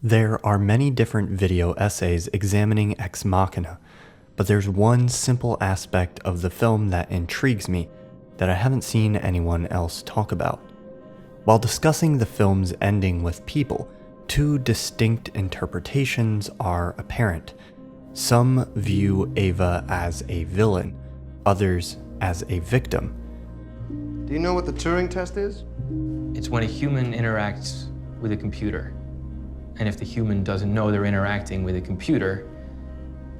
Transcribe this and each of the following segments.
There are many different video essays examining Ex Machina, but there's one simple aspect of the film that intrigues me that I haven't seen anyone else talk about. While discussing the film's ending with people, two distinct interpretations are apparent. Some view Ava as a villain, others as a victim. Do you know what the Turing Test is? It's when a human interacts with a computer. And if the human doesn't know they're interacting with a computer,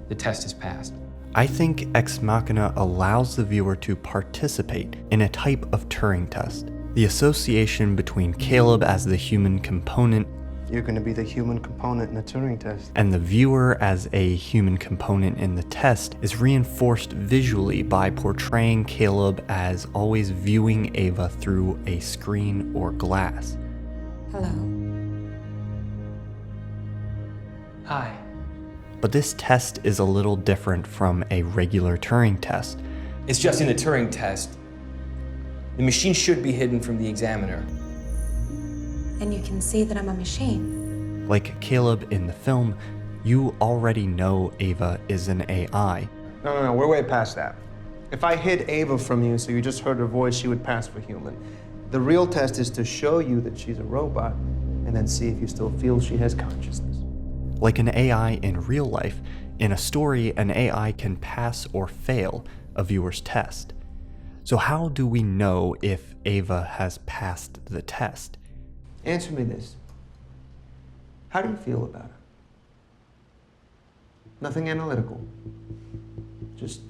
the test is passed. I think Ex Machina allows the viewer to participate in a type of Turing test. The association between Caleb as the human component You're going to be the human component in the Turing test. and the viewer as a human component in the test is reinforced visually by portraying Caleb as always viewing Ava through a screen or glass. Hello. Hi. But this test is a little different from a regular Turing test. It's just in the Turing test, the machine should be hidden from the examiner. And you can see that I'm a machine. Like Caleb in the film, you already know Ava is an AI. No, we're way past that. If I hid Ava from you so you just heard her voice, she would pass for human. The real test is to show you that she's a robot and then see if you still feel she has consciousness. Like an AI in real life, in a story, an AI can pass or fail a viewer's test. So how do we know if Ava has passed the test? Answer me this. How do you feel about her? Nothing analytical. Just,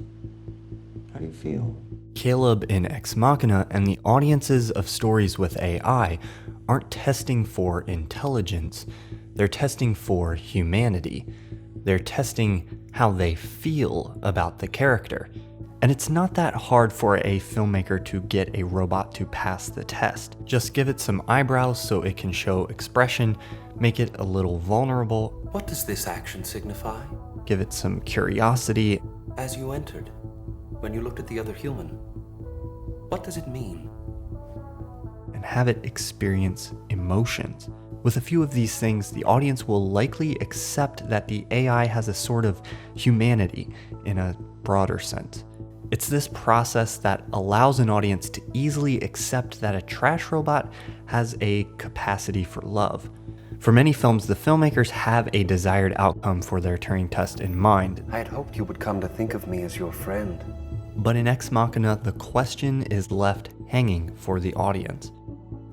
how do you feel? Caleb in Ex Machina and the audiences of stories with AI aren't testing for intelligence, they're testing for humanity. They're testing how they feel about the character. And it's not that hard for a filmmaker to get a robot to pass the test. Just give it some eyebrows so it can show expression, make it a little vulnerable, What does this action signify? give it some curiosity, As you entered, when you looked at the other human, what does it mean? and have it experience emotions. With a few of these things, the audience will likely accept that the AI has a sort of humanity in a broader sense. It's this process that allows an audience to easily accept that a trash robot has a capacity for love. For many films, the filmmakers have a desired outcome for their Turing test in mind, I had hoped you would come to think of me as your friend. but in Ex Machina, the question is left hanging for the audience.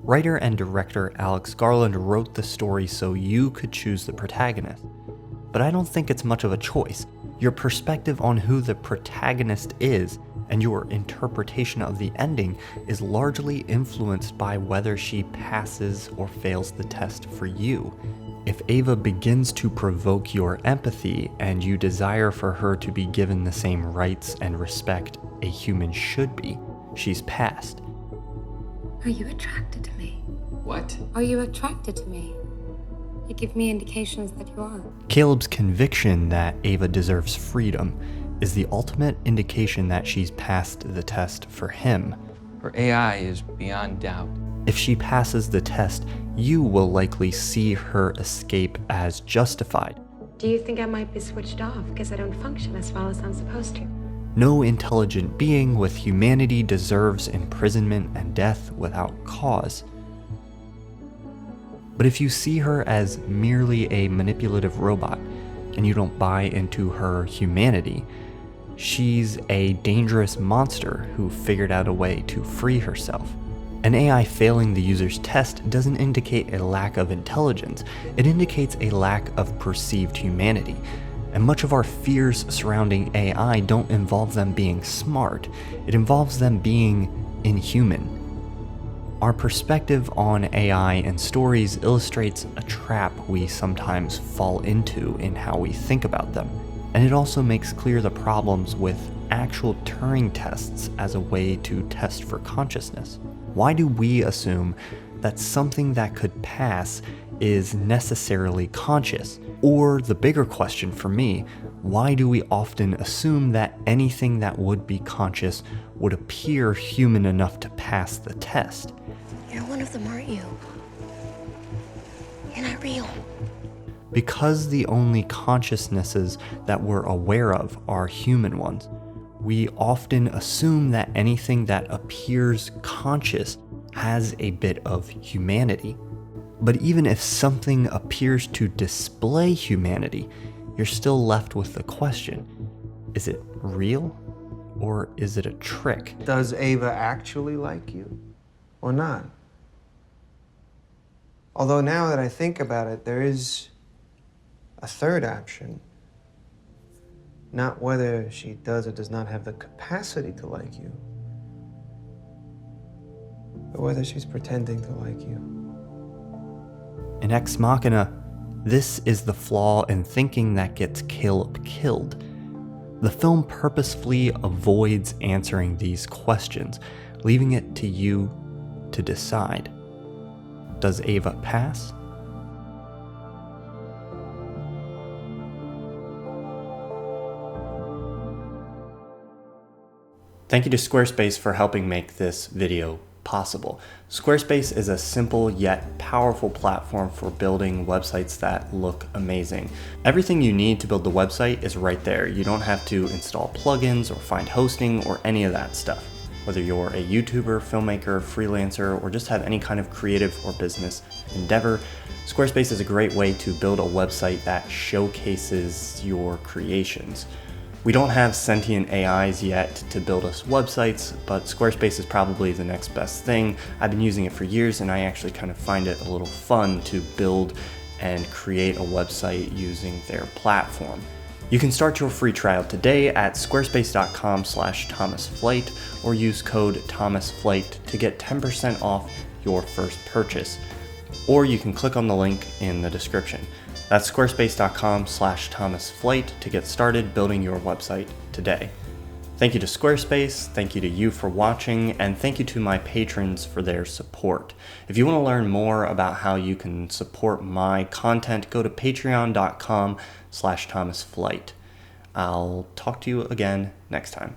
Writer and director Alex Garland wrote the story so you could choose the protagonist. But I don't think it's much of a choice. Your perspective on who the protagonist is and your interpretation of the ending is largely influenced by whether she passes or fails the test for you. If Ava begins to provoke your empathy and you desire for her to be given the same rights and respect a human should be, she's passed. Are you attracted to me? What? Are you attracted to me? You give me indications that you are. Caleb's conviction that Ava deserves freedom is the ultimate indication that she's passed the test for him. Her AI is beyond doubt. If she passes the test, you will likely see her escape as justified. Do you think I might be switched off because I don't function as well as I'm supposed to? No intelligent being with humanity deserves imprisonment and death without cause. But if you see her as merely a manipulative robot and you don't buy into her humanity, she's a dangerous monster who figured out a way to free herself. An AI failing the user's test doesn't indicate a lack of intelligence, it indicates a lack of perceived humanity. And much of our fears surrounding AI don't involve them being smart, it involves them being inhuman. Our perspective on AI and stories illustrates a trap we sometimes fall into in how we think about them. And it also makes clear the problems with actual Turing tests as a way to test for consciousness. Why do we assume that something that could pass is necessarily conscious? Or the bigger question for me, why do we often assume that anything that would be conscious would appear human enough to pass the test? You're one of them, aren't you? You're not real. Because the only consciousnesses that we're aware of are human ones, we often assume that anything that appears conscious has a bit of humanity. But even if something appears to display humanity, you're still left with the question, is it real or is it a trick? Does Ava actually like you or not? Although now that I think about it, there is a third option. Not whether she does or does not have the capacity to like you, but whether she's pretending to like you. In Ex Machina, this is the flaw in thinking that gets Caleb killed. The film purposefully avoids answering these questions, leaving it to you to decide. Does Ava pass? Thank you to Squarespace for helping make this video possible. Squarespace is a simple yet powerful platform for building websites that look amazing. Everything you need to build the website is right there. You don't have to install plugins or find hosting or any of that stuff. Whether you're a YouTuber, filmmaker, freelancer, or just have any kind of creative or business endeavor, Squarespace is a great way to build a website that showcases your creations. We don't have sentient AIs yet to build us websites, but Squarespace is probably the next best thing. I've been using it for years and I actually kind of find it a little fun to build and create a website using their platform. You can start your free trial today at squarespace.com/ThomasFlight or use code ThomasFlight to get 10% off your first purchase. Or you can click on the link in the description. That's squarespace.com/ThomasFlight to get started building your website today. Thank you to Squarespace, thank you to you for watching, and thank you to my patrons for their support. If you want to learn more about how you can support my content, go to patreon.com/ThomasFlight. I'll talk to you again next time.